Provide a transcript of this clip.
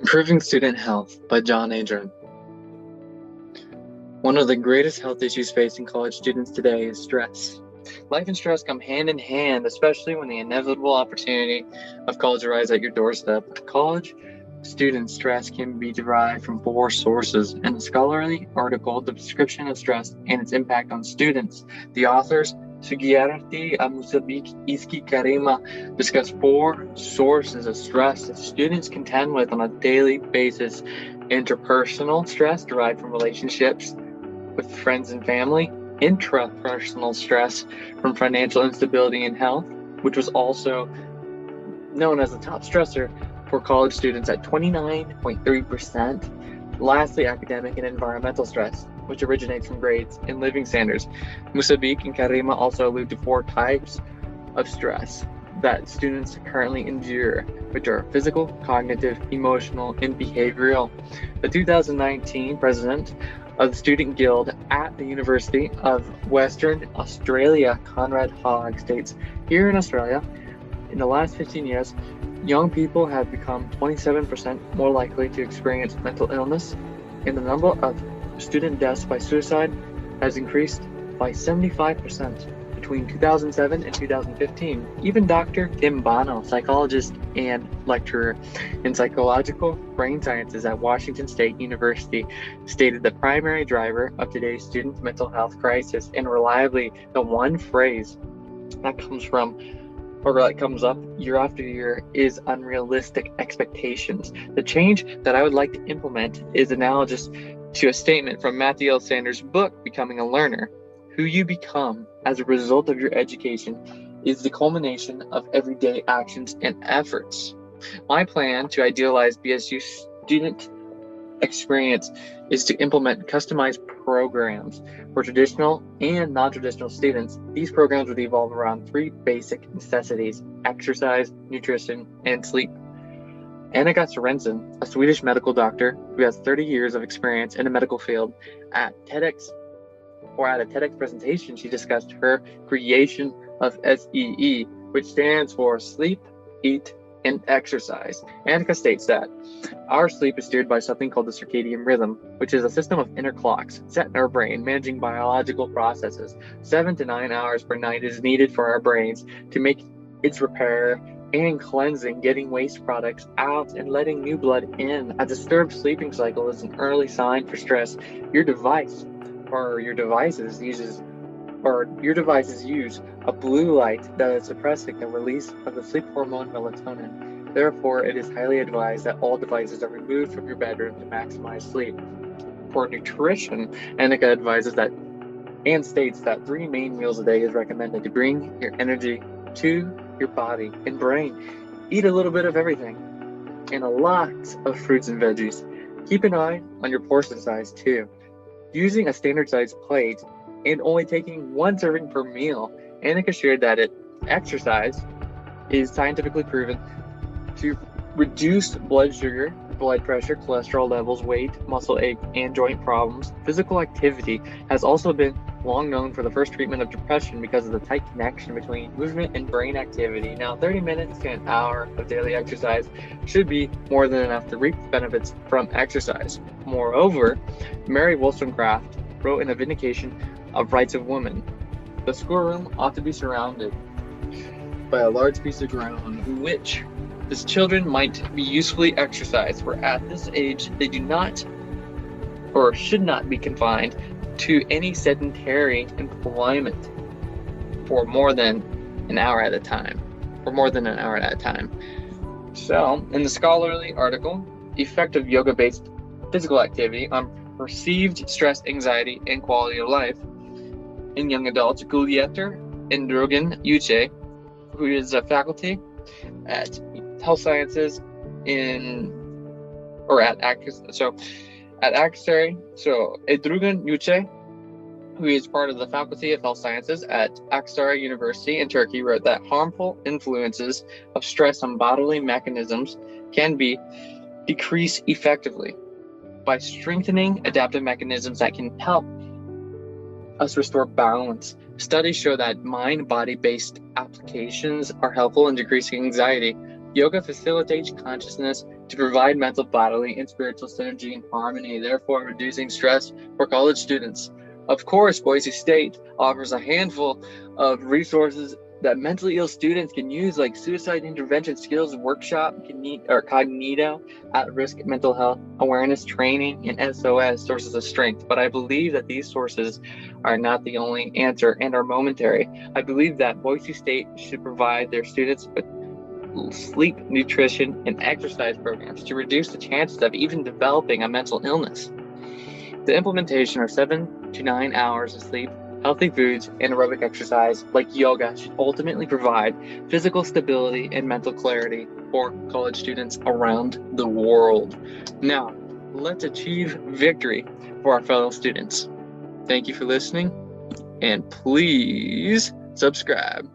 Improving Student Health by John Adrian. One of the greatest health issues facing college students today is stress. Life and stress come hand in hand, especially when the inevitable opportunity of college arrives at your doorstep. College student stress can be derived from 4 sources. In a scholarly article, The Description of Stress and Its Impact on Students, the authors Sugiyarti Musabik Iski Karima discuss 4 sources of stress that students contend with on a daily basis. Interpersonal stress derived from relationships with friends and family, intrapersonal stress from financial instability and health, which was also known as the top stressor for college students at 29.3%. Lastly, academic and environmental stress, which originates from grades and living standards. Musabik and Karima also allude to 4 types of stress that students currently endure, which are physical, cognitive, emotional, and behavioral. The 2019 president of the Student Guild at the University of Western Australia, Conrad Hogg, states, "Here in Australia, in the last 15 years, young people have become 27% more likely to experience mental illness, and the number of student deaths by suicide has increased by 75% between 2007 and 2015. Even Dr. Tim Bono, psychologist and lecturer in psychological brain sciences at Washington State University, stated the primary driver of today's student mental health crisis, and reliably the one phrase that comes up year after year is unrealistic expectations. The change that I would like to implement is analogous to a statement from Matthew L. Sanders' book, Becoming a Learner. Who you become as a result of your education is the culmination of everyday actions and efforts. My plan to idealize BSU student experience is to implement customized programs for traditional and non-traditional students. These programs would evolve around 3 basic necessities: exercise, nutrition, and sleep." Annika Sorensen, a Swedish medical doctor who has 30 years of experience in the medical field, at a TEDx presentation, she discussed her creation of SEE, which stands for Sleep, Eat, and Exercise. Annika states that our sleep is steered by something called the circadian rhythm, which is a system of inner clocks set in our brain managing biological processes. 7 to 9 hours per night is needed for our brains to make its repair and cleansing, getting waste products out and letting new blood in. A disturbed sleeping cycle is an early sign for stress. Your devices use a blue light that is suppressing the release of the sleep hormone melatonin. Therefore, it is highly advised that all devices are removed from your bedroom to maximize sleep. For nutrition, Annika advises that and states that 3 main meals a day is recommended to bring your energy to your body and brain. Eat a little bit of everything and a lot of fruits and veggies. Keep an eye on your portion size too. Using a standard size plate and only taking 1 serving per meal. Annika shared that exercise is scientifically proven to reduce blood sugar, blood pressure, cholesterol levels, weight, muscle ache, and joint problems. Physical activity has also been long known for the first treatment of depression because of the tight connection between movement and brain activity. Now, 30 minutes to an hour of daily exercise should be more than enough to reap the benefits from exercise. Moreover, Mary Wollstonecraft wrote in A Vindication of Rights of Women, "The schoolroom ought to be surrounded by a large piece of ground in which his children might be usefully exercised, for at this age they do not or should not be confined to any sedentary employment for more than an hour at a time. So, in the scholarly article, Effect of Yoga-Based Physical Activity on Perceived Stress, Anxiety, and Quality of Life in Young Adults, Gulieter Endrogen Uche, who is a faculty at Health Sciences at Aksaray. So Edrugan Yüce, who is part of the Faculty of Health Sciences at Aksaray University in Turkey, wrote that harmful influences of stress on bodily mechanisms can be decreased effectively by strengthening adaptive mechanisms that can help us restore balance. Studies show that mind-body-based applications are helpful in decreasing anxiety. Yoga facilitates consciousness to provide mental, bodily, and spiritual synergy and harmony, therefore reducing stress for college students. Of course, Boise State offers a handful of resources that mentally ill students can use, like suicide intervention skills workshop, or cognito, at-risk mental health awareness training, and SOS sources of strength. But I believe that these sources are not the only answer and are momentary. I believe that Boise State should provide their students with sleep, nutrition, and exercise programs to reduce the chances of even developing a mental illness. The implementation of 7 to 9 hours of sleep, healthy foods, and aerobic exercise like yoga should ultimately provide physical stability and mental clarity for college students around the world. Now, let's achieve victory for our fellow students. Thank you for listening, and please subscribe.